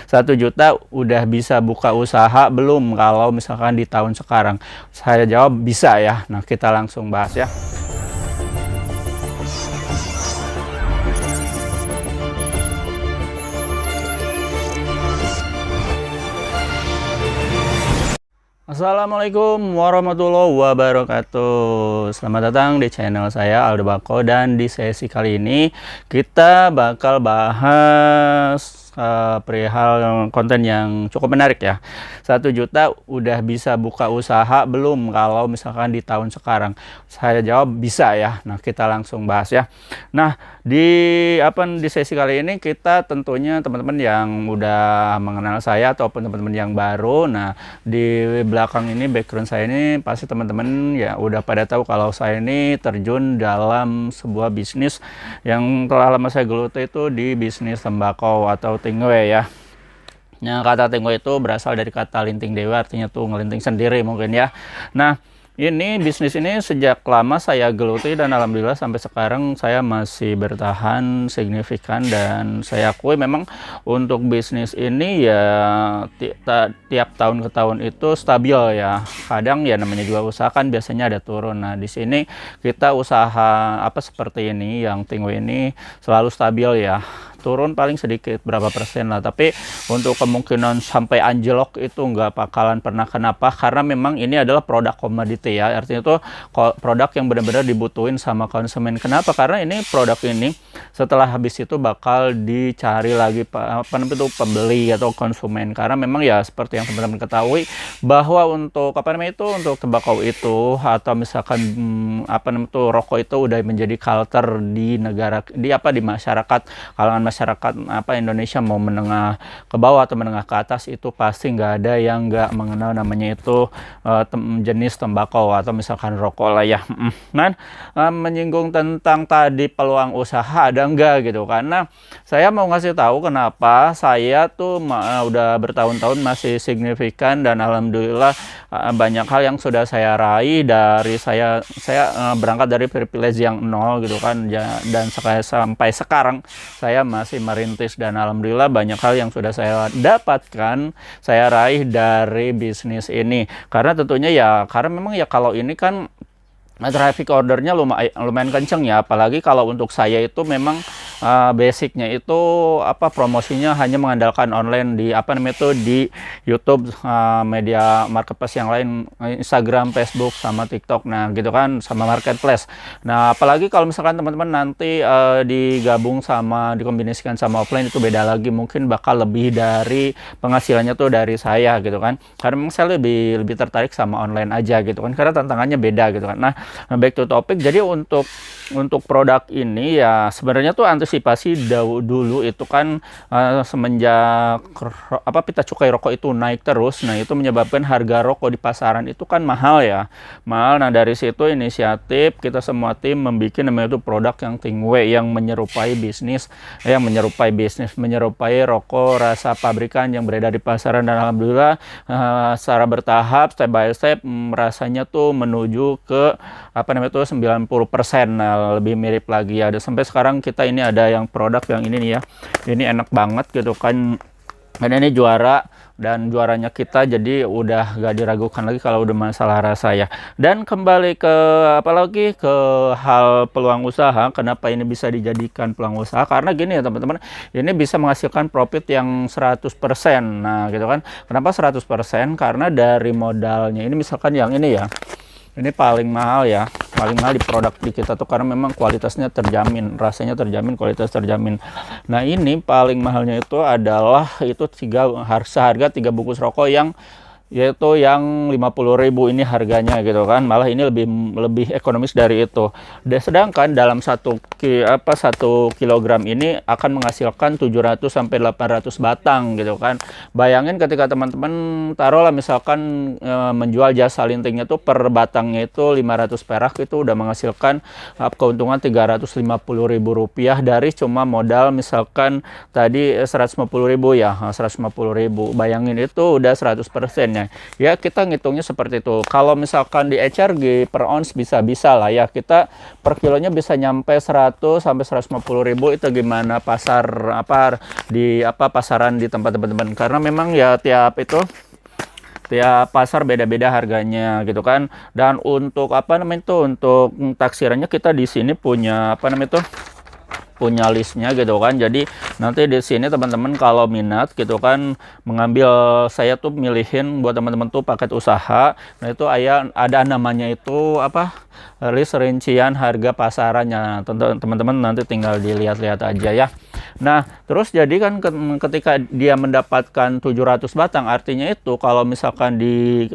1 juta udah bisa buka usaha belum kalau misalkan di tahun sekarang? Saya jawab bisa ya. Nah, kita langsung bahas ya. Assalamualaikum warahmatullahi wabarakatuh. Selamat datang di channel saya Aldo Bako, dan di sesi kali ini kita bakal bahas perihal konten yang cukup menarik ya. 1 juta udah bisa buka usaha belum kalau misalkan di tahun sekarang? Saya jawab bisa ya. Nah, kita langsung bahas ya. Nah, di sesi kali ini kita tentunya teman-teman yang udah mengenal saya ataupun teman-teman yang baru. Nah, di belakang ini background saya ini pasti teman-teman ya udah pada tahu kalau saya ini terjun dalam sebuah bisnis yang telah lama saya geluti, itu di bisnis tembakau atau tingwe ya. Nah, kata tingwe itu berasal dari kata linting dewa, artinya tuh ngelinting sendiri mungkin ya. Nah, ini bisnis ini sejak lama saya geluti, dan alhamdulillah sampai sekarang saya masih bertahan signifikan, dan saya akui memang untuk bisnis ini ya tiap tahun ke tahun itu stabil ya. Kadang ya namanya juga usaha kan biasanya ada turun. Nah, di sini kita usaha seperti ini yang tingwe ini selalu stabil ya. Turun paling sedikit berapa persen lah, tapi untuk kemungkinan sampai anjlok itu nggak bakalan pernah. Kenapa? Karena memang ini adalah produk komoditi ya, artinya itu produk yang benar-benar dibutuhin sama konsumen. Kenapa? Karena ini produk ini setelah habis itu bakal dicari lagi pembeli atau konsumen, karena memang ya seperti yang teman-teman ketahui bahwa untuk untuk tembakau itu atau misalkan rokok itu udah menjadi culture di negara di masyarakat, kalangan masyarakat Indonesia, mau menengah ke bawah atau menengah ke atas, itu pasti nggak ada yang nggak mengenal namanya itu jenis tembakau atau misalkan rokok lah ya. Nah, menyinggung tentang tadi peluang usaha ada nggak gitu, karena saya mau ngasih tahu kenapa saya tuh udah bertahun-tahun masih signifikan, dan alhamdulillah banyak hal yang sudah saya raih dari saya berangkat dari privilege yang nol gitu kan ya, dan sampai sekarang saya masih merintis, dan alhamdulillah banyak hal yang sudah saya dapatkan, saya raih dari bisnis ini. Karena tentunya ya, karena memang ya kalau ini kan traffic ordernya lumayan kenceng ya, apalagi kalau untuk saya itu memang basicnya itu promosinya hanya mengandalkan online di di YouTube, media marketplace yang lain, Instagram, Facebook, sama TikTok, nah gitu kan, sama marketplace. Nah, apalagi kalau misalkan teman-teman nanti digabung sama dikombinasikan sama offline, itu beda lagi, mungkin bakal lebih dari penghasilannya tuh dari saya gitu kan, karena memang saya lebih tertarik sama online aja gitu kan, karena tantangannya beda gitu kan. Nah, back to topic. Jadi untuk produk ini ya sebenarnya tuh antisipasi dulu itu kan semenjak pita cukai rokok itu naik terus. Nah, itu menyebabkan harga rokok di pasaran itu kan mahal ya, mahal. Nah, dari situ inisiatif kita semua tim membuat namanya itu produk yang tingwe, yang menyerupai rokok rasa pabrikan yang beredar di pasaran, dan alhamdulillah secara bertahap, step by step, rasanya tuh menuju ke 90%. Nah, lebih mirip lagi ya. Sampai sekarang kita ini ada yang produk yang ini nih ya, ini enak banget gitu kan, karena ini juara, dan juaranya kita, jadi udah gak diragukan lagi kalau udah masalah rasa ya. Dan kembali ke ke hal peluang usaha. Kenapa ini bisa dijadikan peluang usaha? Karena gini ya teman-teman, ini bisa menghasilkan profit yang 100%. Nah gitu kan, kenapa 100%? Karena dari modalnya ini, misalkan yang ini ya, ini paling mahal ya, paling mahal di produk di kita tuh, karena memang kualitasnya terjamin, rasanya terjamin, kualitas terjamin. Nah, ini paling mahalnya itu adalah seharga 3 bungkus rokok yang yaitu yang 50.000 ini harganya gitu kan, malah ini lebih ekonomis dari itu. Dan sedangkan dalam 1 kilogram ini akan menghasilkan 700 sampai 800 batang gitu kan. Bayangin ketika teman-teman taruhlah misalkan menjual jasa lintingnya tuh per batangnya itu 500 perak, itu udah menghasilkan keuntungan 350.000 rupiah dari cuma modal misalkan tadi 150.000 ya, 150.000. Bayangin itu udah 100% harganya. Ya kita ngitungnya seperti itu. Kalau misalkan di HRG per ons bisa-bisa lah ya, kita per kilonya bisa nyampe 100 sampai 150 ribu. Itu gimana pasar pasaran di tempat teman-teman, karena memang ya tiap pasar beda-beda harganya gitu kan. Dan untuk untuk taksirannya kita di sini punya punya listnya gitu kan. Jadi nanti di sini teman-teman kalau minat gitu kan mengambil, saya tuh milihin buat teman-teman tuh paket usaha. Nah itu ada namanya itu list rincian harga pasarannya. Teman-teman nanti tinggal dilihat-lihat aja ya. Nah terus jadi kan ketika dia mendapatkan 700 batang, artinya itu kalau misalkan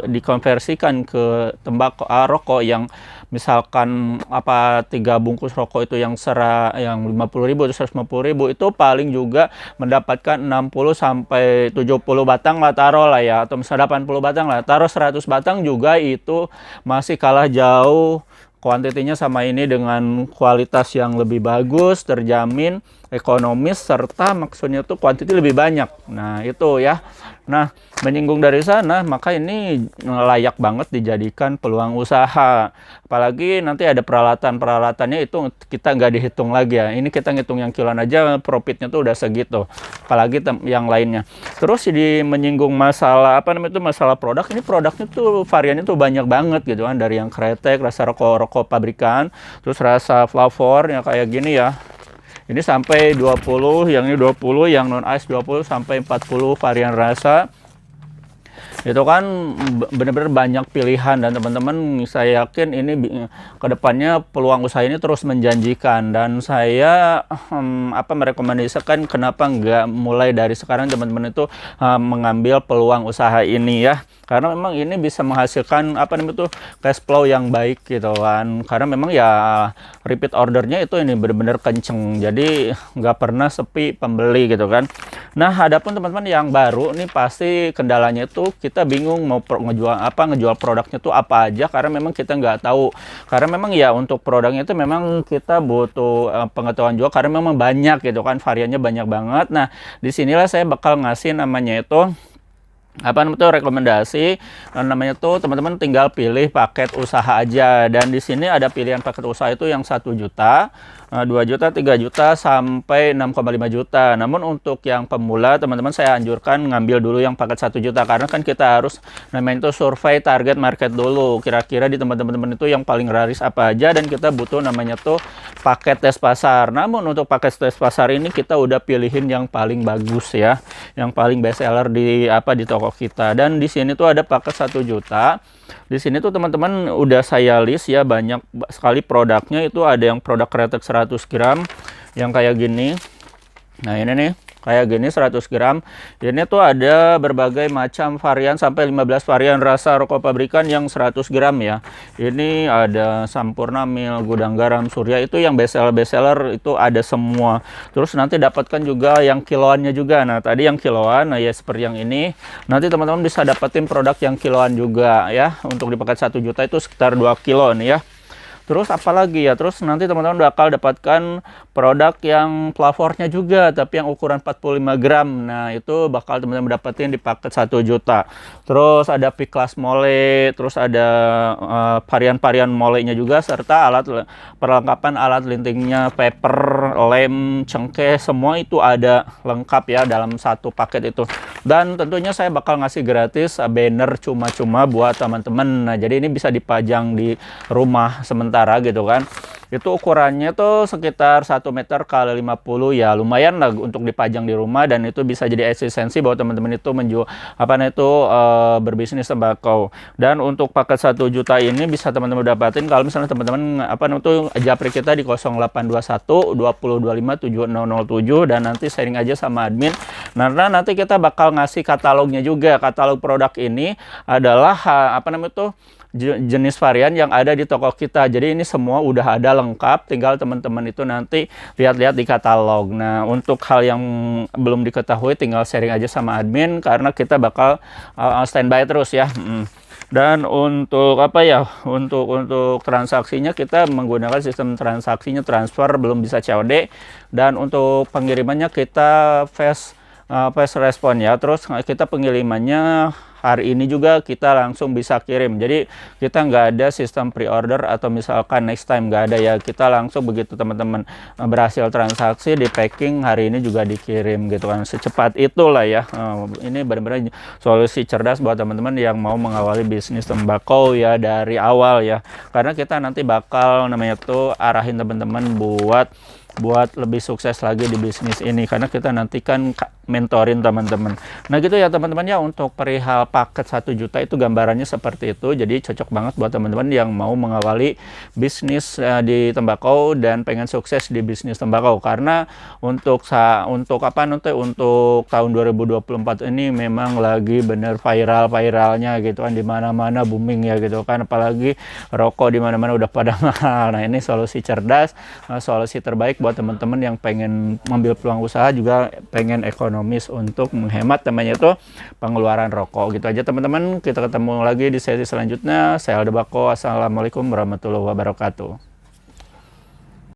dikonversikan ke rokok yang misalkan 3 bungkus rokok itu yang 50.000 atau 150.000, itu paling juga mendapatkan 60 sampai 70 batang lah, taruh lah ya, atau misalnya 80 batang lah, taruh 100 batang juga itu masih kalah jauh kuantitinya sama ini, dengan kualitas yang lebih bagus, terjamin, ekonomis, serta maksudnya tuh kuantiti lebih banyak. Nah itu ya. Nah menyinggung dari sana, maka ini layak banget dijadikan peluang usaha. Apalagi nanti ada peralatannya itu kita nggak dihitung lagi ya. Ini kita ngitung yang kiloan aja, profitnya tuh udah segitu. Apalagi yang lainnya. Terus menyinggung masalah masalah produk. Ini produknya tuh variannya tuh banyak banget gitu kan, dari yang kretek, rasa rokok pabrikan, terus rasa flavor yang kayak gini ya. Ini sampai 20, yang ini 20, yang non ice 20 sampai 40 varian rasa. Itu kan benar-benar banyak pilihan, dan teman-teman saya yakin ini kedepannya peluang usaha ini terus menjanjikan, dan saya merekomendasikan kenapa nggak mulai dari sekarang teman-teman itu mengambil peluang usaha ini ya, karena memang ini bisa menghasilkan cash flow yang baik gitu kan, karena memang ya repeat ordernya itu ini benar-benar kenceng, jadi nggak pernah sepi pembeli gitu kan. Nah adapun teman-teman yang baru nih, pasti kendalanya itu kita bingung mau ngejual produknya tuh apa aja, karena memang kita nggak tahu, karena memang ya untuk produknya itu memang kita butuh pengetahuan juga, karena memang banyak gitu kan, variannya banyak banget. Nah disinilah saya bakal ngasih namanya itu rekomendasi, namanya tuh teman-teman tinggal pilih paket usaha aja, dan di sini ada pilihan paket usaha itu yang 1 juta, 2 juta, 3 juta, sampai 6,5 juta. Namun untuk yang pemula teman-teman saya anjurkan ngambil dulu yang paket 1 juta, karena kan kita harus namanya itu survei target market dulu, kira-kira di teman-teman itu yang paling laris apa aja, dan kita butuh namanya tuh paket tes pasar. Namun untuk paket tes pasar ini kita udah pilihin yang paling bagus ya, yang paling best seller di toko kita. Dan di sini tuh ada paket 1 juta. Di sini tuh teman-teman udah saya list ya, banyak sekali produknya. Itu ada yang produk kretek 100 gram yang kayak gini. Nah ini nih kayak gini 100 gram. Ini tuh ada berbagai macam varian, sampai 15 varian rasa rokok pabrikan yang 100 gram ya. Ini ada Sampurna Mil, Gudang Garam, Surya, itu yang best seller itu ada semua. Terus nanti dapatkan juga yang kiloannya juga. Nah tadi yang kiloan, nah ya seperti yang ini. Nanti teman-teman bisa dapetin produk yang kiloan juga ya. Untuk di paket 1 juta itu sekitar 2 kilo nih ya. Terus apalagi ya, terus nanti teman-teman bakal dapatkan produk yang flavornya juga, tapi yang ukuran 45 gram. Nah itu bakal teman-teman dapetin di paket 1 juta. Terus ada P-Class mole, terus ada varian-varian molenya juga, serta perlengkapan alat lintingnya, paper, lem, cengkeh, semua itu ada lengkap ya dalam satu paket itu. Dan tentunya saya bakal ngasih gratis banner cuma-cuma buat teman-teman. Nah jadi ini bisa dipajang di rumah sementara gitu kan. Itu ukurannya tuh sekitar 1 meter kali 50 ya, lumayan lah untuk dipajang di rumah, dan itu bisa jadi eksistensi bahwa teman-teman itu menjual berbisnis tembakau. Dan untuk paket 1 juta ini bisa teman-teman dapatin kalau misalnya teman-teman japri kita di 0821 2025 7007, dan nanti sharing aja sama admin. Karena nanti kita bakal ngasih katalognya juga. Katalog produk ini adalah jenis varian yang ada di toko kita. Jadi ini semua udah ada lengkap, tinggal teman-teman itu nanti lihat-lihat di katalog. Nah untuk hal yang belum diketahui tinggal sharing aja sama admin, karena kita bakal standby terus ya. Dan untuk untuk transaksinya kita menggunakan sistem transaksinya transfer, belum bisa COD. Dan untuk pengirimannya kita fast fast respon ya. Terus kita pengirimannya hari ini juga kita langsung bisa kirim. Jadi kita nggak ada sistem pre-order atau misalkan next time, nggak ada ya. Kita langsung begitu teman-teman berhasil transaksi di packing, hari ini juga dikirim gitu kan. Secepat itulah ya. Ini benar-benar solusi cerdas buat teman-teman yang mau mengawali bisnis tembakau ya dari awal ya. Karena kita nanti bakal namanya tuh arahin teman-teman buat lebih sukses lagi di bisnis ini, karena kita nanti kan mentorin teman-teman. Nah gitu ya teman-teman ya, untuk perihal paket 1 juta itu gambarannya seperti itu. Jadi cocok banget buat teman-teman yang mau mengawali bisnis di tembakau dan pengen sukses di bisnis tembakau. Karena untuk tahun 2024 ini memang lagi bener viralnya gitu kan, di mana-mana booming ya gitu kan, apalagi rokok di mana-mana udah pada mahal. Nah ini solusi cerdas, solusi terbaik buat teman-teman yang pengen mengambil peluang usaha, juga pengen ekonomis untuk menghemat namanya itu pengeluaran rokok. Gitu aja teman-teman, kita ketemu lagi di sesi selanjutnya. Saya Aldo Bako, assalamualaikum warahmatullahi wabarakatuh.